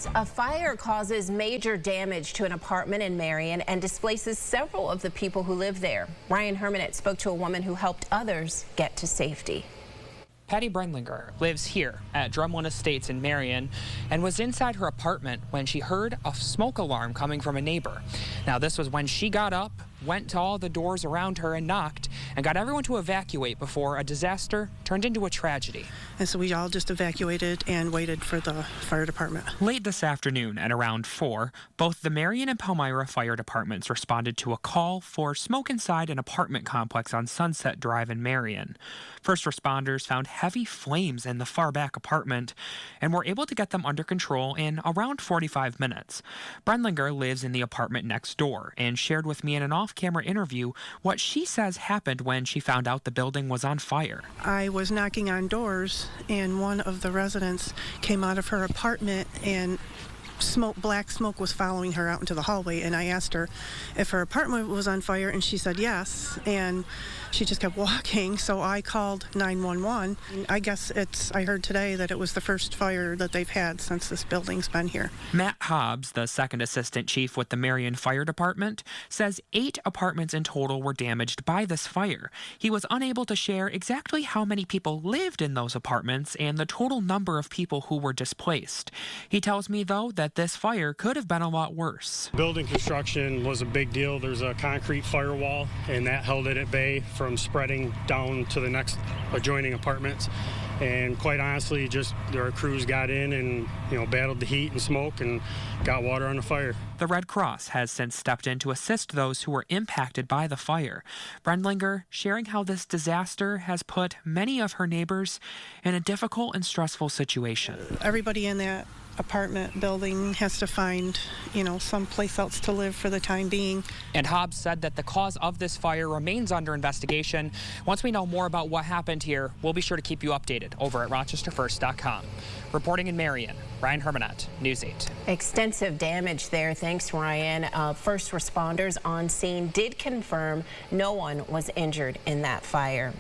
News, a fire causes major damage to an apartment in Marion and displaces several of the people who live there. Ryan Hermanette spoke to a woman who helped others get to safety. Patty Brendlinger lives here at Drumlin Estates in Marion and was inside her apartment when she heard a smoke alarm coming from a neighbor. Now, this was when she got up, went to all the doors around her and knocked and got everyone to evacuate before a disaster turned into a tragedy. And so we all just evacuated and waited for the fire department. Late this afternoon at around 4, both the Marion and Palmyra fire departments responded to a call for smoke inside an apartment complex on Sunset Drive in Marion. First responders found heavy flames in the far back apartment and were able to get them under control in around 45 minutes. Brendlinger lives in the apartment next door and shared with me in an off-camera interview what she says happened when she found out the building was on fire. I was knocking on doors and one of the residents came out of her apartment and black smoke was following her out into the hallway, and I asked her if her apartment was on fire and she said yes, and she just kept walking, so I called 911. I guess I heard today that it was the first fire that they've had since this building's been here. Matt Hobbs, the second assistant chief with the Marion Fire Department, says 8 apartments in total were damaged by this fire. He was unable to share exactly how many people lived in those apartments and the total number of people who were displaced. He tells me, though, that this fire could have been a lot worse. Building construction was a big deal. There's a concrete firewall, and that held it at bay from spreading down to the next adjoining apartments. And quite honestly, just our crews got in and battled the heat and smoke and got water on the fire. The Red Cross has since stepped in to assist those who were impacted by the fire. Brendlinger sharing how this disaster has put many of her neighbors in a difficult and stressful situation. Everybody in that apartment building has to find, someplace else to live for the time being. And Hobbs said that the cause of this fire remains under investigation. Once we know more about what happened here, we'll be sure to keep you updated over at RochesterFirst.com. Reporting in Marion, Ryan Hermanette, News 8. Extensive damage there. Thanks, Ryan. First responders on scene did confirm no one was injured in that fire.